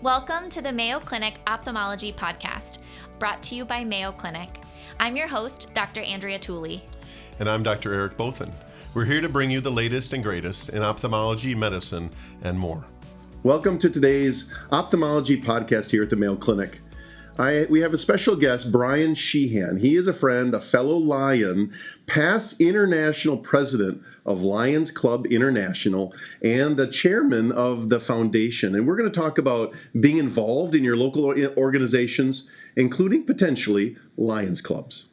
Welcome to the Mayo Clinic Ophthalmology Podcast, brought to you by Mayo Clinic. I'm your host, Dr. Andrea Tooley. And I'm Dr. Eric Bothan. We're here to bring you the latest and greatest in ophthalmology, medicine, and more. Welcome to today's ophthalmology podcast here at the Mayo Clinic. We have a special guest, Brian Sheehan. He is a friend, a fellow Lion, past international president of Lions Club International, and the chairman of the foundation. And we're going to talk about being involved in your local organizations, including potentially Lions clubs.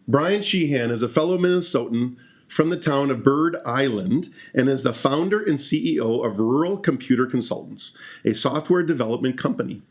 Brian Sheehan is a fellow Minnesotan from the town of Bird Island and is the founder and CEO of Rural Computer Consultants, a software development company.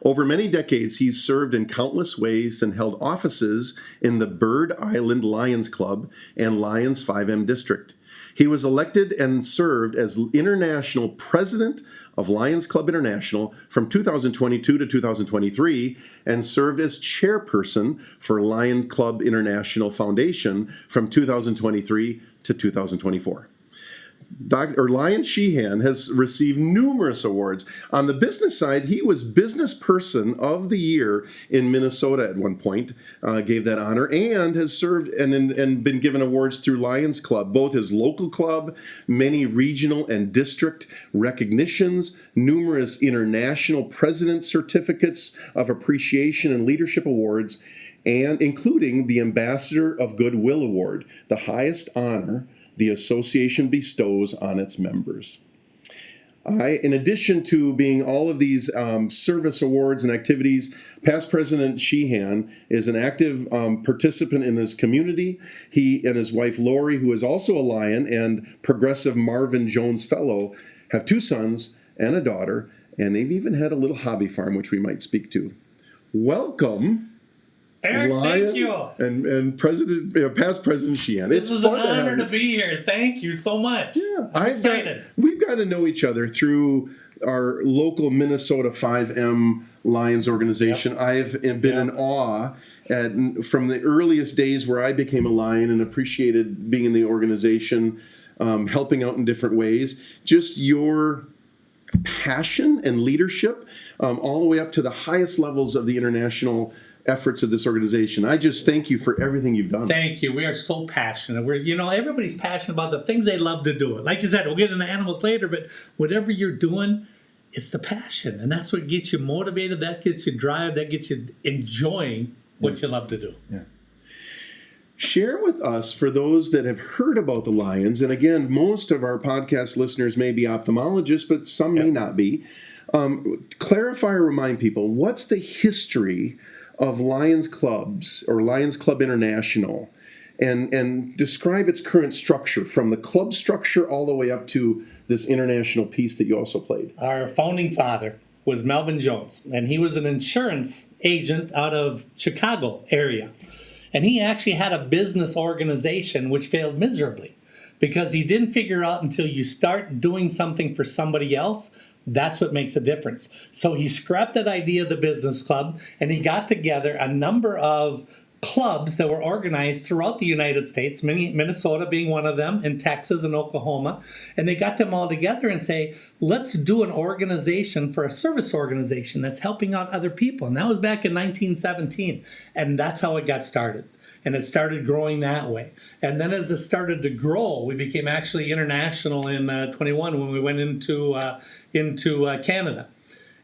Over many decades, he's served in countless ways and held offices in the Bird Island Lions Club and Lions 5M District. He was elected and served as international president of Lions Club International from 2022 to 2023 and served as chairperson for Lion Club International Foundation from 2023 to 2024. Dr. Lion Sheehan has received numerous awards. On the business side, he was Business Person of the Year in Minnesota at one point, gave that honor, and has served and been given awards through Lions Club, both his local club, many regional and district recognitions, numerous international president certificates of appreciation and leadership awards, and including the Ambassador of Goodwill Award, the highest honor the association bestows on its members. In addition to being all of these service awards and activities, past President Sheehan is an active participant in his community. He and his wife Lori, who is also a Lion and Progressive Marvin Jones Fellow, have two sons and a daughter, and they've even had a little hobby farm, which we might speak to. Welcome, Eric, Lion, thank you. And past President Sheehan. This is an honor to be here. Thank you so much. Yeah, I'm excited. We've got to know each other through our local Minnesota 5M Lions organization. Yep. I've been in awe from the earliest days where I became a Lion and appreciated being in the organization, helping out in different ways. Just your passion and leadership, all the way up to the highest levels of the international efforts of this organization. I just thank you for everything you've done. Thank you. We are so passionate. Everybody's passionate about the things they love to do. Like you said, we'll get into animals later, but whatever you're doing, it's the passion. And that's what gets you motivated. That gets you drive. That gets you enjoying what you love to do. Yeah. Share with us, for those that have heard about the Lions, and again, most of our podcast listeners may be ophthalmologists, but some may not be. Clarify or remind people, what's the history of Lions Clubs or Lions Club International, and describe its current structure, from the club structure all the way up to this international piece that you also played. Our founding father was Melvin Jones, and he was an insurance agent out of Chicago area. And he actually had a business organization which failed miserably because he didn't figure out until you start doing something for somebody else, that's what makes a difference. So he scrapped that idea of the business club, and he got together a number of clubs that were organized throughout the United States, Minnesota being one of them, and Texas and Oklahoma. And they got them all together and say, let's do an organization for a service organization that's helping out other people. And that was back in 1917. And that's how it got started. And it started growing that way. And then as it started to grow, we became actually international in 21 when we went into Canada.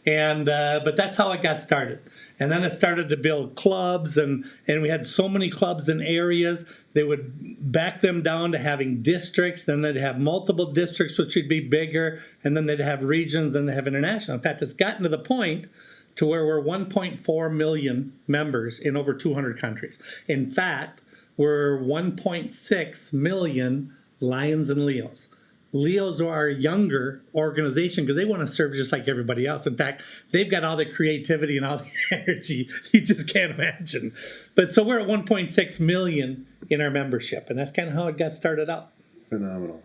But that's how it got started. And then it started to build clubs, and we had so many clubs in areas. They would back them down to having districts, then they'd have multiple districts, which would be bigger, and then they'd have regions, and they'd have international. In fact, it's gotten to the point to where we're 1.4 million members in over 200 countries. In fact, we're 1.6 million Lions and Leos. Leos are our younger organization because they want to serve just like everybody else. In fact, they've got all the creativity and all the energy you just can't imagine. But so we're at 1.6 million in our membership, and that's kind of how it got started out. Phenomenal.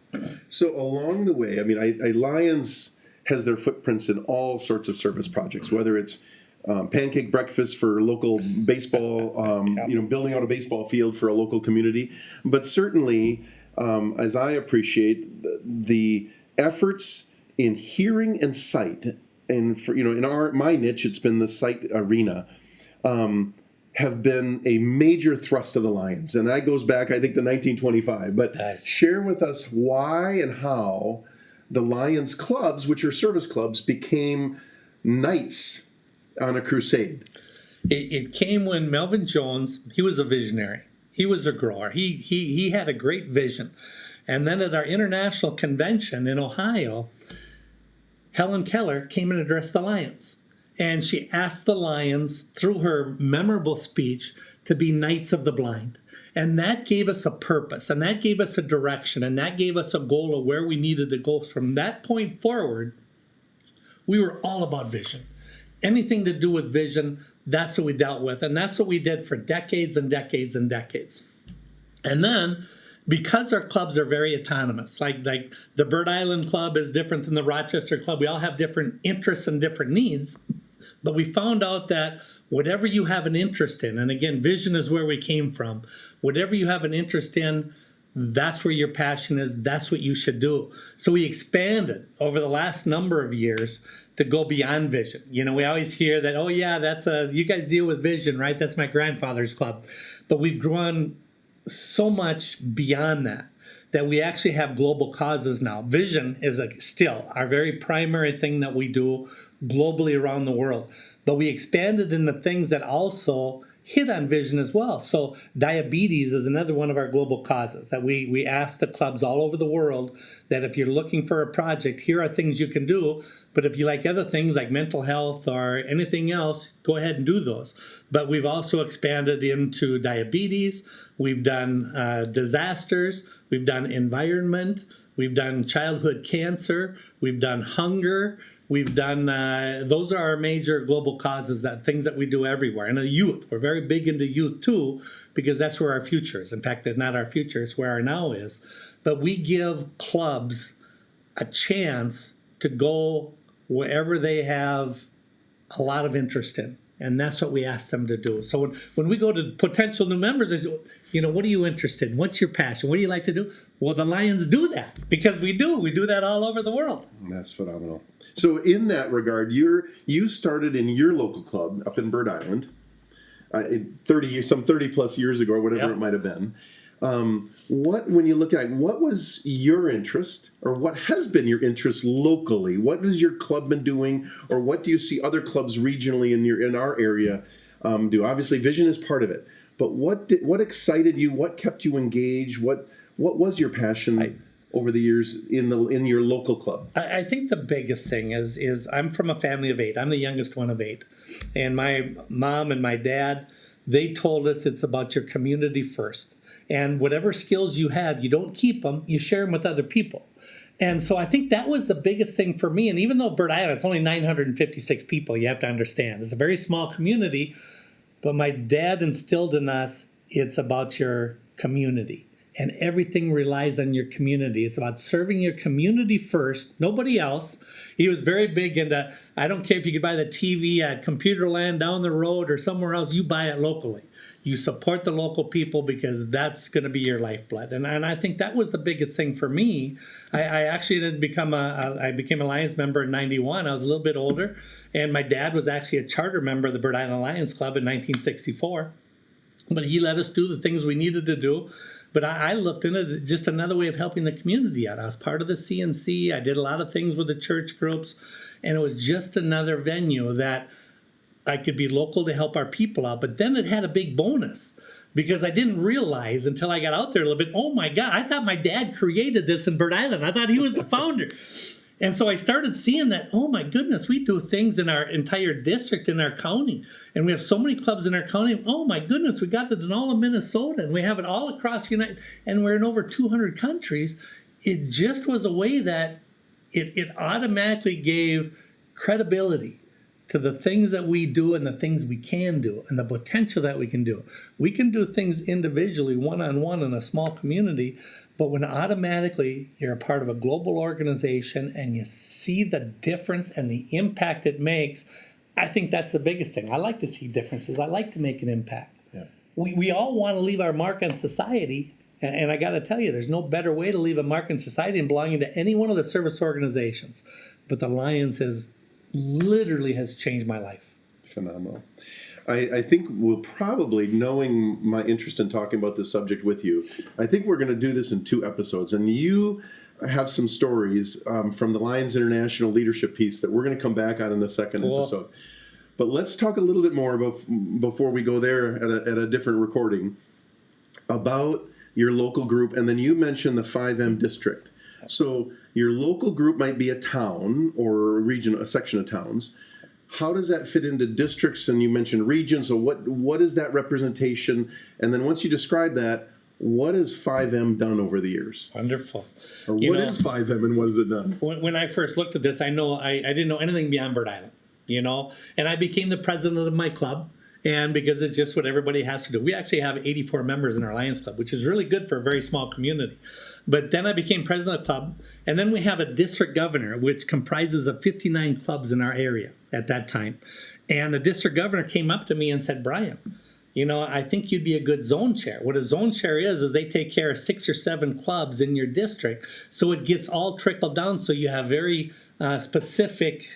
So along the way, Lions has their footprints in all sorts of service projects, whether it's pancake breakfast for local baseball, building out a baseball field for a local community, but certainly, as I appreciate, the efforts in hearing and sight and for, in my niche, it's been the site arena, have been a major thrust of the Lions. And that goes back, I think, to 1925. But share with us why and how the Lions clubs, which are service clubs, became knights on a crusade. It came when Melvin Jones, he was a visionary. He was a grower. He had a great vision. And then at our international convention in Ohio, Helen Keller came and addressed the Lions. And she asked the Lions, through her memorable speech, to be Knights of the Blind. And that gave us a purpose, and that gave us a direction, and that gave us a goal of where we needed to go. From that point forward, we were all about vision. Anything to do with vision, that's what we dealt with. And that's what we did for decades and decades and decades. And then, because our clubs are very autonomous, like the Bird Island Club is different than the Rochester Club. We all have different interests and different needs. But we found out that whatever you have an interest in, and again, vision is where we came from, whatever you have an interest in, that's where your passion is, that's what you should do. So we expanded over the last number of years to go beyond vision. We always hear that, oh yeah, you guys deal with vision, right? That's my grandfather's club. But we've grown so much beyond that we actually have global causes now. Vision is still our very primary thing that we do globally around the world. But we expanded into things that also hit on vision as well. So diabetes is another one of our global causes that we ask the clubs all over the world that if you're looking for a project, here are things you can do. But if you like other things like mental health or anything else, go ahead and do those. But we've also expanded into diabetes. We've done disasters. We've done environment. We've done childhood cancer. We've done hunger. We've done, those are our major global causes, things that we do everywhere. And the youth, we're very big into youth too, because that's where our future is. In fact, it's not our future, it's where our now is. But we give clubs a chance to go wherever they have a lot of interest in. And that's what we ask them to do. So when we go to potential new members, they say, what are you interested in? What's your passion? What do you like to do? Well, the Lions do that because we do. We do that all over the world. That's phenomenal. So in that regard, you started in your local club up in Bird Island, 30 plus years ago, or whatever it might have been. When you look at what was your interest, or what has been your interest locally? What has your club been doing, or what do you see other clubs regionally in our area do? Obviously, vision is part of it, but what excited you? What kept you engaged? What was your passion over the years in your local club? I think the biggest thing is I'm from a family of 8. I'm the youngest one of 8, and my mom and my dad, they told us it's about your community first. And whatever skills you have, you don't keep them, you share them with other people. And so I think that was the biggest thing for me. And even though Bird Island, it's only 956 people, you have to understand. It's a very small community, but my dad instilled in us, it's about your community. And everything relies on your community. It's about serving your community first, nobody else. He was very big into, I don't care if you could buy the TV at Computerland down the road or somewhere else, you buy it locally. You support the local people because that's going to be your lifeblood. And I think that was the biggest thing for me. I actually I became a Lions member in 91. I was a little bit older. And my dad was actually a charter member of the Bird Island Lions Club in 1964. But he let us do the things we needed to do. But I looked into just another way of helping the community out. I was part of the CNC. I did a lot of things with the church groups. And it was just another venue that I could be local to help our people out. But then it had a big bonus because I didn't realize until I got out there a little bit, oh my God, I thought my dad created this in Bird Island. I thought he was the founder. And so I started seeing that, oh my goodness, we do things in our entire district, in our county. And we have so many clubs in our county. Oh my goodness, we got it in all of Minnesota. And we have it all across the United, and we're in over 200 countries. It just was a way that it automatically gave credibility to the things that we do and the things we can do and the potential that we can do. We can do things individually, one-on-one in a small community, but when automatically you're a part of a global organization and you see the difference and the impact it makes, I think that's the biggest thing. I like to see differences. I like to make an impact. Yeah. We all want to leave our mark on society, and I got to tell you, there's no better way to leave a mark on society than belonging to any one of the service organizations. But the Lions has literally has changed my life. Phenomenal. I think we'll probably, knowing my interest in talking about this subject with you, I think we're going to do this in 2 episodes. And you have some stories from the Lions International leadership piece that we're going to come back on in the second episode. But let's talk a little bit more before we go there at a different recording about your local group. And then you mentioned the 5M district. So your local group might be a town or a region, a section of towns. How does that fit into districts? And you mentioned regions. So what is that representation? And then once you describe that, what has 5M done over the years? Wonderful. Or what is 5M and what has it done? When I first looked at this, I didn't know anything beyond Bird Island, and I became the president of my club. And because it's just what everybody has to do. We actually have 84 members in our Lions Club, which is really good for a very small community. But then I became president of the club. And then we have a district governor, which comprises of 59 clubs in our area at that time. And the district governor came up to me and said, Brian, I think you'd be a good zone chair. What a zone chair is they take care of 6 or 7 clubs in your district. So it gets all trickled down. So you have very specific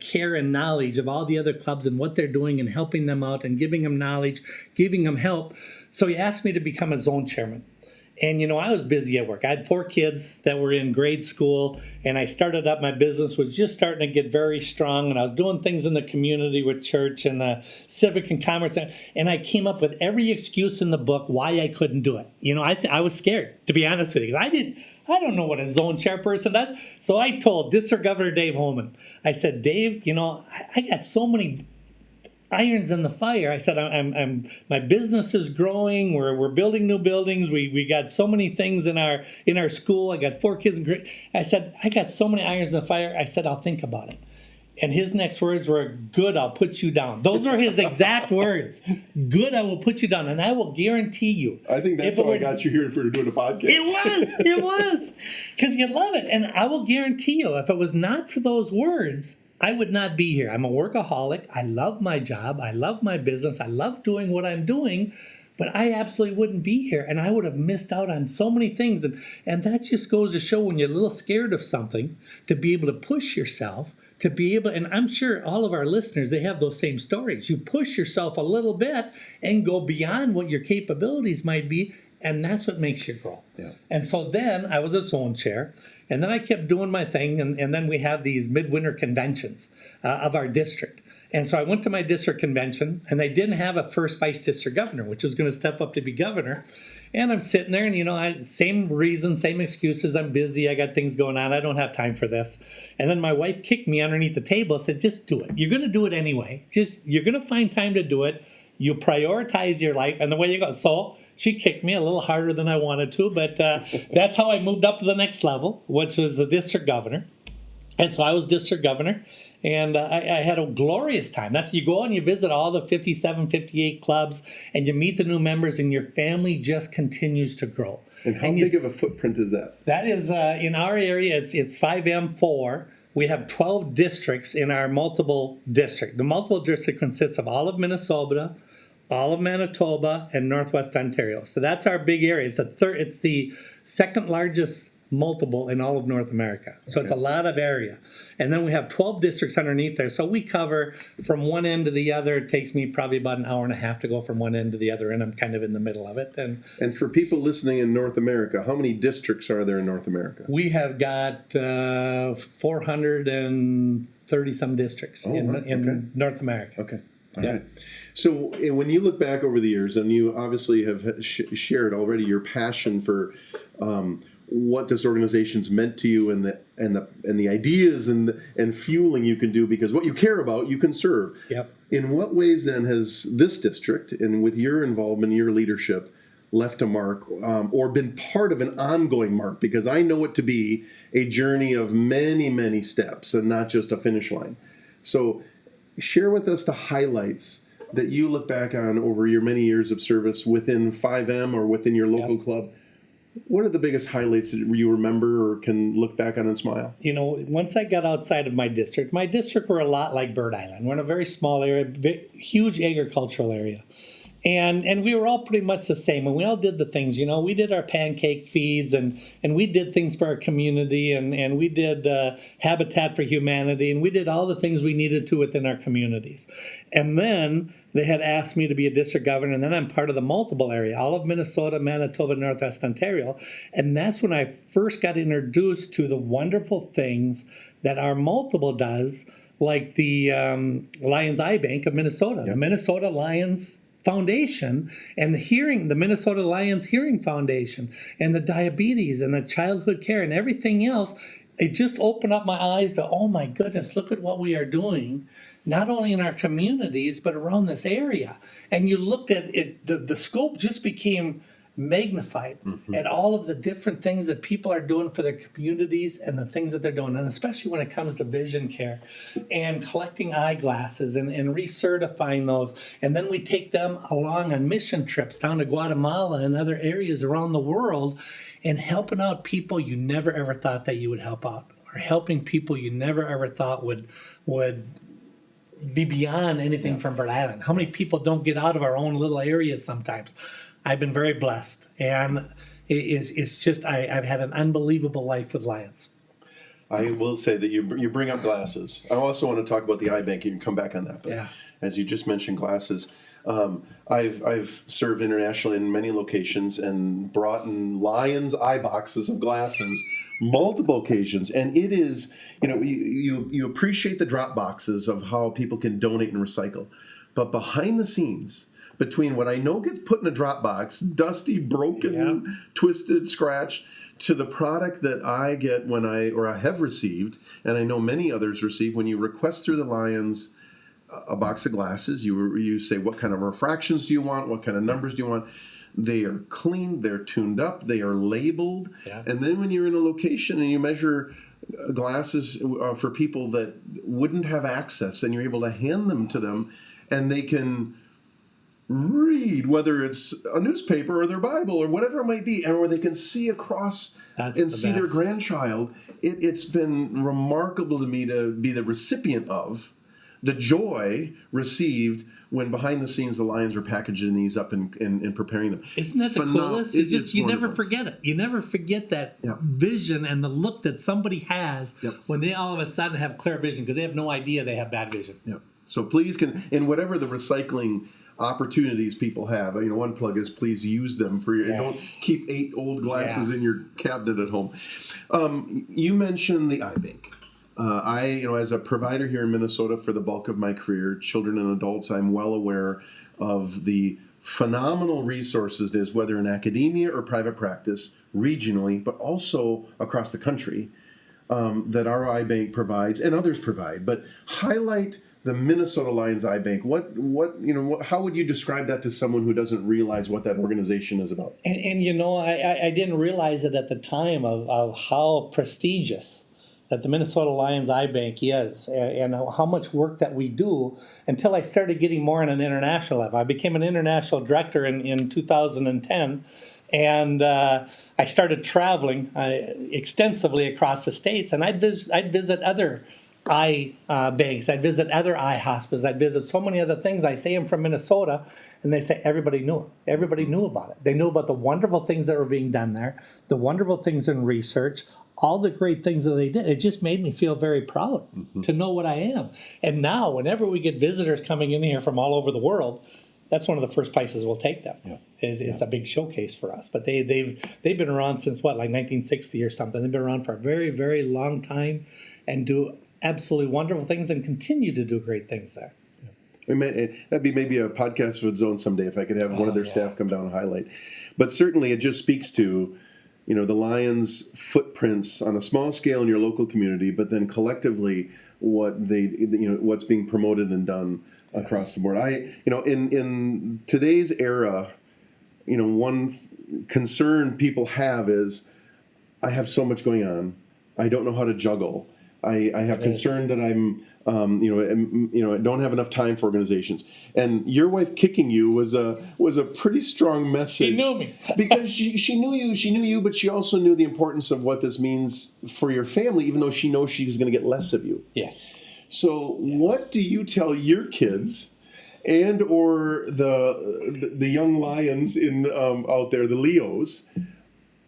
care and knowledge of all the other clubs and what they're doing and helping them out and giving them knowledge, giving them help. So he asked me to become a zone chairman. And, I was busy at work. I had 4 kids that were in grade school, and I started up my business, was just starting to get very strong, and I was doing things in the community with church and the civic and commerce, and I came up with every excuse in the book why I couldn't do it. I was scared, to be honest with you, because I don't know what a zone chairperson does. So I told District Governor Dave Holman, I said, Dave, I got so many irons in the fire. I said, my business is growing. We're building new buildings. We got so many things in our school. I got 4 kids in grade. I said, I got so many irons in the fire. I said, I'll think about it. And his next words were, good, I'll put you down. Those are his exact words. Good, I will put you down. And I will guarantee you. I think that's how I got you here for doing a podcast. It was. Because you love it. And I will guarantee you, if it was not for those words, I would not be here. I'm a workaholic. I love my job. I love my business. I love doing what I'm doing. But I absolutely wouldn't be here. And I would have missed out on so many things. And that just goes to show when you're a little scared of something, to be able to push yourself, to be able, and I'm sure all of our listeners, they have those same stories. You push yourself a little bit and go beyond what your capabilities might be, and that's what makes you grow. Yeah. And so then I was a zone chair, and then I kept doing my thing, and then we have these midwinter conventions of our district. And so I went to my district convention, and they didn't have a first vice district governor, which was going to step up to be governor. And I'm sitting there, and same reason, same excuses. I'm busy. I got things going on. I don't have time for this. And then my wife kicked me underneath the table and said, just do it. You're going to do it anyway. You're going to find time to do it. You prioritize your life, and the way you go. So she kicked me a little harder than I wanted to, but that's how I moved up to the next level, which was the district governor. And so I was district governor, and I had a glorious time. That's, you go and you visit all the 57, 58 clubs, and you meet the new members, and your family just continues to grow. And how big of a footprint is that? That is, in our area, it's 5M4. We have 12 districts in our multiple district. The multiple district consists of all of Minnesota, all of Manitoba, and Northwest Ontario. So that's our big area. It's the second largest multiple in all of North America. So It's a lot of area. And then we have 12 districts underneath there. So we cover from one end to the other. It takes me probably about an hour and a half to go from one end to the other, and I'm kind of in the middle of it. And for people listening in North America, how many districts are there in North America? We have got 430 some districts in North America. Okay. All right. So when you look back over the years, and you obviously have shared already your passion for what this organization's meant to you, and the ideas and fueling you can do, because what you care about, you can serve. Yep. In what ways then has this district, and with your involvement, your leadership, left a mark, or been part of an ongoing mark? Because I know it to be a journey of many, many steps and not just a finish line. So share with us the highlights that you look back on over your many years of service within 5M or within your local club. What are the biggest highlights that you remember or can look back on and smile? Once I got outside of my district were a lot like Bird Island. We're in a very small area, huge agricultural area. And we were all pretty much the same, and we all did the things. We did our pancake feeds, and we did things for our community, and we did Habitat for Humanity, and we did all the things we needed to within our communities. And then they had asked me to be a district governor, and then I'm part of the multiple area, all of Minnesota, Manitoba, Northwest Ontario. And that's when I first got introduced to the wonderful things that our multiple does, like the Lions Eye Bank of Minnesota, the Minnesota Lions Foundation, and the Minnesota Lions Hearing Foundation, and the diabetes and the childhood care and everything else. It just opened up my eyes to, oh my goodness, look at what we are doing, not only in our communities, but around this area. And you looked at it, the scope just became magnified at all of the different things that people are doing for their communities and the things that they're doing, and especially when it comes to vision care and collecting eyeglasses and recertifying those. And then we take them along on mission trips down to Guatemala and other areas around the world and helping out people you never ever thought that you would help out, or helping people you never ever thought would be beyond anything from Rhode Island. How many people don't get out of our own little areas sometimes? I've been very blessed, and it's just I've had an unbelievable life with Lions. I will say that you bring up glasses. I also want to talk about the eye bank. You can come back on that. But as you just mentioned, glasses. I've served internationally in many locations and brought in Lions eye boxes of glasses multiple occasions, and it is, you appreciate the drop boxes of how people can donate and recycle, but behind the scenes, between what I know gets put in a drop box, dusty, broken, twisted, scratched, to the product that I get I have received, and I know many others receive, when you request through the Lions a box of glasses, you say, what kind of refractions do you want? What kind of numbers do you want? They are cleaned, they're tuned up, they are labeled. And then when you're in a location and you measure glasses for people that wouldn't have access, and you're able to hand them to them, and they can read, whether it's a newspaper or their Bible or whatever it might be, or they can see across and see their grandchild. It's been remarkable to me to be the recipient of the joy received when behind the scenes the Lions are packaging these up and preparing them. Isn't that the coolest? It's just, you never forget it. You never forget that vision and the look that somebody has when they all of a sudden have clear vision, because they have no idea they have bad vision. So please, in whatever the recycling opportunities people have, one plug is please use them for your, don't keep 8 old glasses in your cabinet at home. You mentioned the eye bank. As a provider here in Minnesota for the bulk of my career, children and adults, I'm well aware of the phenomenal resources there's, whether in academia or private practice, regionally, but also across the country, that our eye bank provides and others provide. But highlight the Minnesota Lions Eye Bank. How would you describe that to someone who doesn't realize what that organization is about? And I didn't realize it at the time of how prestigious that the Minnesota Lions Eye Bank is, and how much work that we do, until I started getting more on an international level. I became an international director in 2010, and I started traveling extensively across the states, and I'd visit other eye banks, I'd visit other eye hospitals, I'd visit so many other things. I say I'm from Minnesota, and they say everybody knew it. Everybody knew about it. They knew about the wonderful things that were being done there, the wonderful things in research, all the great things that they did. It just made me feel very proud to know what I am. And now, whenever we get visitors coming in here from all over the world, that's one of the first places we'll take them. It's a big showcase for us. But they've been around since like 1960 or something. They've been around for a very, very long time and do absolutely wonderful things and continue to do great things there. That'd be maybe a podcast for its own someday if I could have one of their staff come down and highlight. But certainly it just speaks to, the Lions' footprints on a small scale in your local community, but then collectively what's being promoted and done across the board. In today's era, one concern people have is, I have so much going on, I don't know how to juggle. I have concern that I'm, I don't have enough time for organizations. And your wife kicking you was a pretty strong message. She knew me because she knew you, but she also knew the importance of what this means for your family, even though she knows she's going to get less of you. Yes. So what do you tell your kids and or the young lions in out there, the Leos,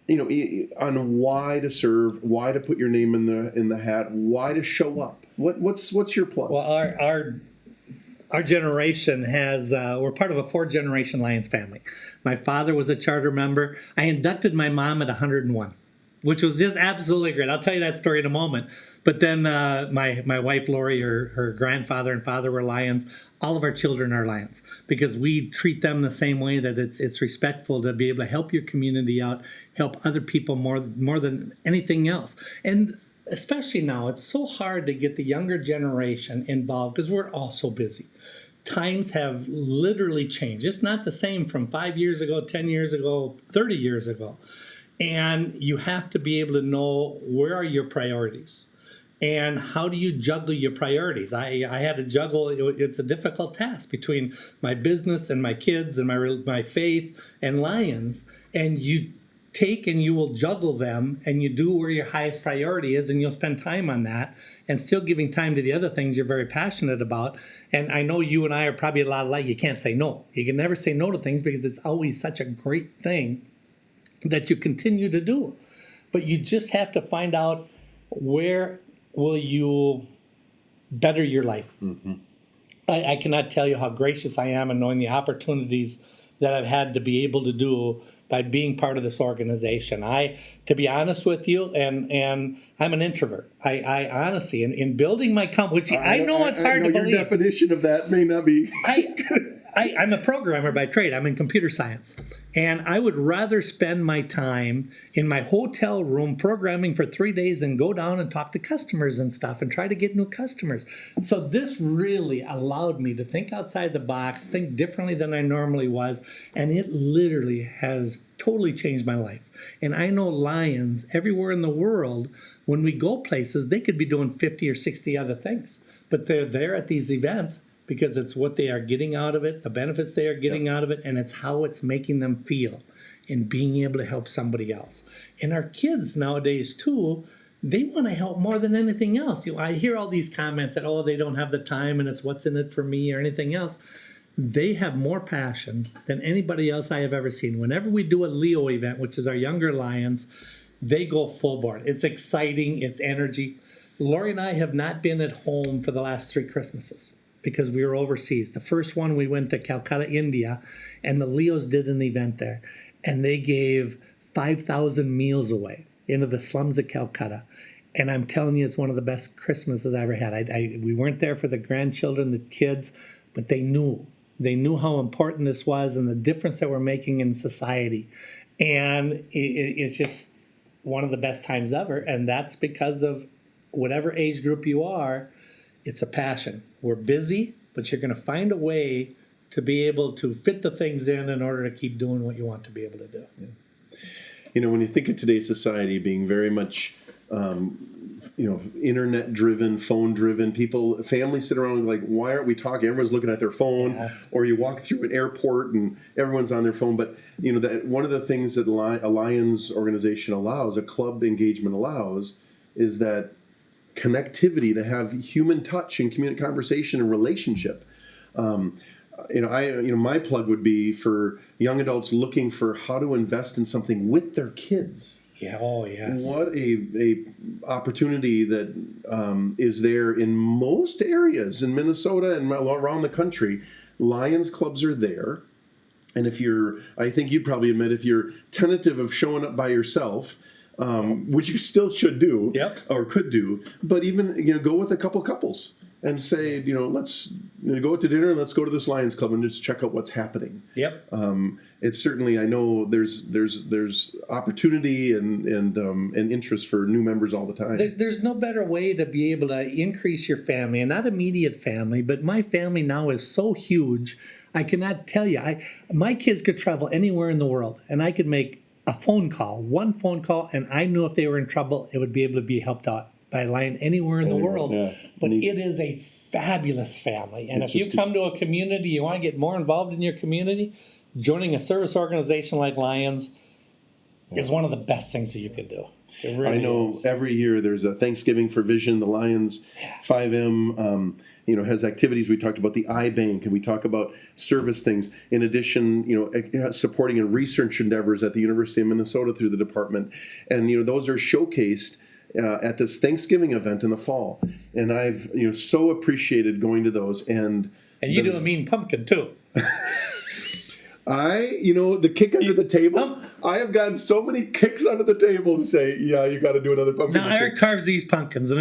on why to serve, why to put your name in the hat, why to show up. What's your plug? Well, our generation has, we're part of a 4-generation Lions family. My father was a charter member. I inducted my mom at 101, which was just absolutely great. I'll tell you that story in a moment. But then my wife, Lori, her grandfather and father were Lions. All of our children are Lions because we treat them the same way, that it's respectful to be able to help your community out, help other people more than anything else. And especially now, it's so hard to get the younger generation involved because we're all so busy. Times have literally changed. It's not the same from 5 years ago, 10 years ago, 30 years ago. And you have to be able to know where are your priorities and how do you juggle your priorities. I had to juggle, it's a difficult task between my business and my kids and my faith and Lions. And you take and you will juggle them and you do where your highest priority is, and you'll spend time on that and still giving time to the other things you're very passionate about. And I know you and I are probably a lot alike. You can't say no. You can never say no to things because it's always such a great thing that you continue to do. But you just have to find out where will you better your life. Mm-hmm. I cannot tell you how gracious I am in knowing the opportunities that I've had to be able to do by being part of this organization. To be honest with you, and I'm an introvert. I honestly, in building my company, which I know it's hard to believe. Your definition of that may not be. I'm a programmer by trade. I'm in computer science. And I would rather spend my time in my hotel room programming for 3 days and go down and talk to customers and stuff and try to get new customers. So this really allowed me to think outside the box, think differently than I normally was. And it literally has totally changed my life. And I know Lions everywhere in the world, when we go places, they could be doing 50 or 60 other things. But they're there at these events because it's what they are getting out of it, the benefits they are getting out of it, and it's how it's making them feel in being able to help somebody else. And our kids nowadays, too, they want to help more than anything else. I hear all these comments that, they don't have the time and it's what's in it for me or anything else. They have more passion than anybody else I have ever seen. Whenever we do a Leo event, which is our younger Lions, they go full board. It's exciting, it's energy. Lori and I have not been at home for the last 3 Christmases because we were overseas. The first one, we went to Calcutta, India, and the Leos did an event there. And they gave 5,000 meals away into the slums of Calcutta. And I'm telling you, it's one of the best Christmases I ever had. We weren't there for the grandchildren, the kids, but they knew. They knew how important this was and the difference that we're making in society. And it's just one of the best times ever. And that's because of whatever age group you are, it's a passion. We're busy, but you're going to find a way to be able to fit the things in order to keep doing what you want to be able to do. Yeah. When you think of today's society being very much, internet-driven, phone-driven, families sit around like, why aren't we talking? Everyone's looking at their phone. Yeah. Or you walk through an airport and everyone's on their phone. But, one of the things that a Lions organization allows, a club engagement allows, is that connectivity, to have human touch and conversation and relationship. My plug would be for young adults looking for how to invest in something with their kids. Yeah. Oh, yes. What a opportunity that is there in most areas in Minnesota and around the country. Lions clubs are there. And I think you'd probably admit, if you're tentative of showing up by yourself, which you still should do, yep, or could do, but even go with a couple couples and say, let's go out to dinner and let's go to this Lions Club and just check out what's happening. Yep. It's certainly, I know there's opportunity and interest for new members all the time. There's no better way to be able to increase your family, and not immediate family, but my family now is so huge. I cannot tell you. My kids could travel anywhere in the world, and I could make one phone call, and I knew if they were in trouble, it would be able to be helped out by a Lion anywhere in the world. Yeah. But it is a fabulous family. And if you come to a community, you want to get more involved in your community, joining a service organization like Lions, is one of the best things that you can do. It really I know is. every year there's a Thanksgiving for Vision. The Lions 5M, has activities. We talked about the iBank, and we talk about service things. In addition, supporting in research endeavors at the University of Minnesota through the department, and those are showcased at this Thanksgiving event in the fall. And I've so appreciated going to those. And you do a mean pumpkin too. The kick under the table. I have gotten so many kicks under the table to say, yeah, you got to do another pumpkin. Now, Eric carves these pumpkins, and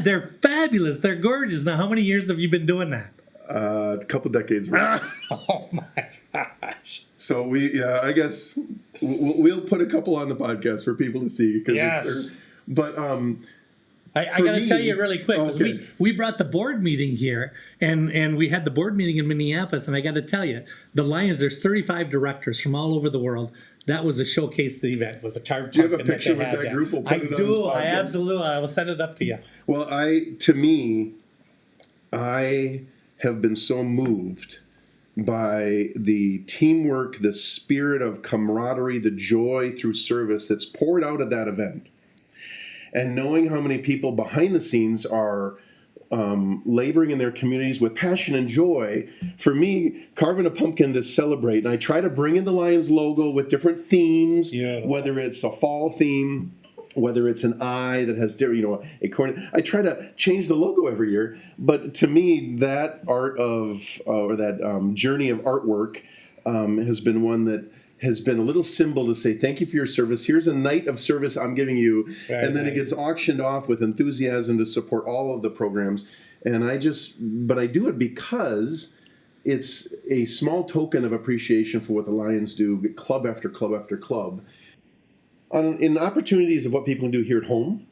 they're fabulous. They're gorgeous. Now, how many years have you been doing that? A couple decades. Oh, my gosh. So I guess we'll put a couple on the podcast for people to see. Yes. But I got to tell you really quick, because okay. we brought the board meeting here, and we had the board meeting in Minneapolis, and I got to tell you, the Lions, there's 35 directors from all over the world. That was a showcase the event, was a carved Do you have a pumpkin picture that with they that had group? We'll put I it on do. this I podcast. absolutely. I will send it up to you. Well, I have been so moved by the teamwork, the spirit of camaraderie, the joy through service that's poured out at that event. And knowing how many people behind the scenes are laboring in their communities with passion and joy. For me, carving a pumpkin to celebrate, and I try to bring in the Lions logo with different themes, whether it's a fall theme, whether it's an eye that has a corn. I try to change the logo every year, but to me, that art of or that journey of artwork has been one that has been a little symbol to say thank you for your service. Here's a night of service I'm giving you. And then it gets auctioned off with enthusiasm to support all of the programs. And but I do it because it's a small token of appreciation for what the Lions do, club after club after club. In opportunities of what people can do here at home,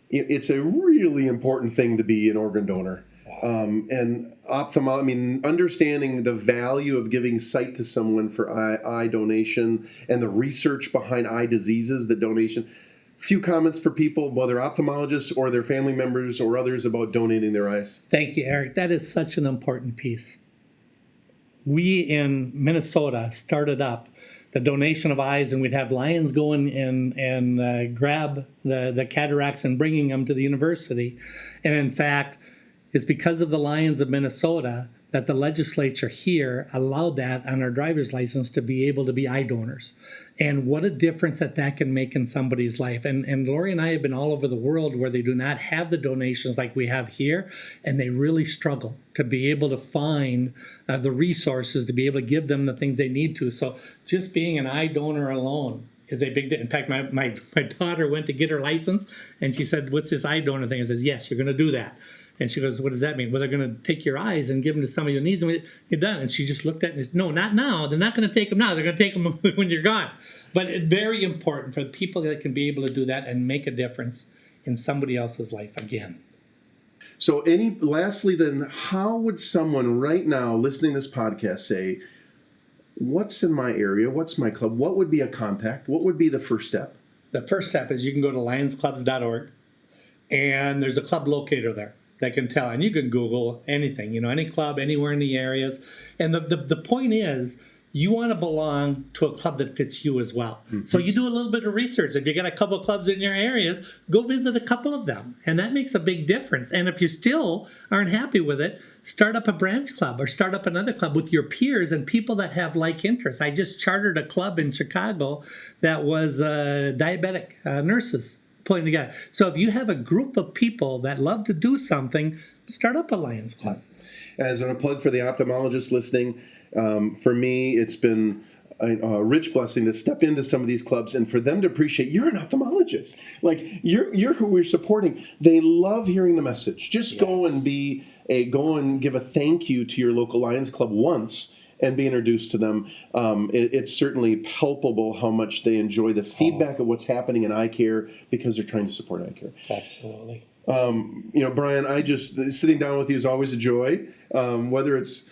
it's a really important thing to be an organ donor. And understanding the value of giving sight to someone for eye donation and the research behind eye diseases, the donation. Few comments for people, whether ophthalmologists or their family members or others, about donating their eyes. Thank you, Eric. That is such an important piece. We in Minnesota started up the donation of eyes, and we'd have Lions go and grab the cataracts and bringing them to the university. And in fact, it's because of the Lions of Minnesota that the legislature here allowed that on our driver's license to be able to be eye donors. And what a difference that can make in somebody's life. And Lori and I have been all over the world where they do not have the donations like we have here, and they really struggle to be able to find the resources to be able to give them the things they need to. So just being an eye donor alone is a big deal. In fact, my daughter went to get her license, and she said, "What's this eye donor thing?" I said, "Yes, you're going to do that." And she goes, "What does that mean?" "Well, they're going to take your eyes and give them to some of your needs, and you're done." And she just looked at me and said, "No, not now. They're not going to take them now. They're going to take them when you're gone." But it's very important for people that can be able to do that and make a difference in somebody else's life again. So lastly then, how would someone right now listening to this podcast say, what's in my area? What's my club? What would be a contact? What would be the first step? The first step is you can go to lionsclubs.org, and there's a club locator there that can tell. And you can Google anything, any club, anywhere in the areas. And the point is, you want to belong to a club that fits you as well. Mm-hmm. So you do a little bit of research. If you got a couple of clubs in your areas, go visit a couple of them. And that makes a big difference. And if you still aren't happy with it, start up a branch club or start up another club with your peers and people that have like interests. I just chartered a club in Chicago that was diabetic nurses pulling together. So if you have a group of people that love to do something, start up a Lions Club. As a plug for the ophthalmologists listening, for me, it's been a rich blessing to step into some of these clubs and for them to appreciate you're an ophthalmologist. Like you're who we're supporting. They love hearing the message. Just go and give a thank you to your local Lions Club once and be introduced to them. It's certainly palpable how much they enjoy the feedback of what's happening in eye care because they're trying to support eye care. Absolutely. Brian, sitting down with you is always a joy. Whether it's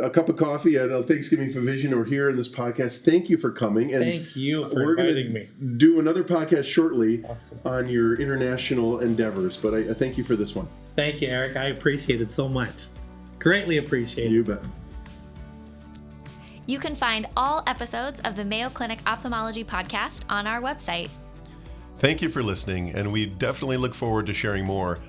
a cup of coffee at a Thanksgiving for Vision or here in this podcast, thank you for coming. And thank you for inviting me. We're going to do another podcast shortly on your international endeavors, but I thank you for this one. Thank you, Eric. I appreciate it so much. Greatly appreciate it. You bet. You can find all episodes of the Mayo Clinic Ophthalmology Podcast on our website. Thank you for listening, and we definitely look forward to sharing more